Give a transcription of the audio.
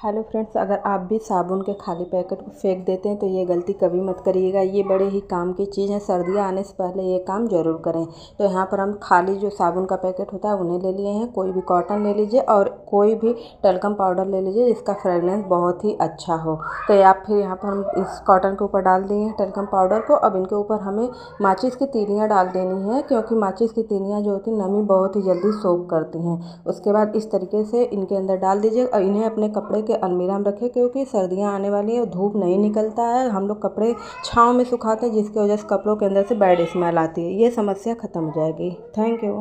Hello friends, अगर आप भी साबुन के खाली पैकेट को फेंक देते हैं तो ये गलती कभी मत करिएगा। ये बड़े ही काम की चीज़ है। सर्दियाँ आने से पहले ये काम ज़रूर करें। तो यहाँ पर हम खाली जो साबुन का पैकेट होता है उन्हें ले लिए हैं। कोई भी कॉटन ले लीजिए और कोई भी टल्कम पाउडर ले लीजिए जिसका फ्रेगनेंस बहुत ही अच्छा हो। तो या फिर यहाँ पर हम इस कॉटन के ऊपर डाल दिए हैं टल्कम पाउडर को। अब इनके ऊपर हमें माचिस की तीलियाँ डाल देनी है, क्योंकि माचिस की तीलियाँ जो होती हैं नमी बहुत ही जल्दी सोख करती हैं। उसके बाद इस तरीके से इनके अंदर डाल दीजिए और इन्हें अपने कपड़े के अलमीरा में रखें, क्योंकि सर्दियाँ आने वाली है, धूप नहीं निकलता है। हम लोग कपड़े छाँव में सुखाते हैं, जिसकी वजह से कपड़ों के अंदर से बैड स्मेल आती है। ये समस्या ख़त्म हो जाएगी। Thank you.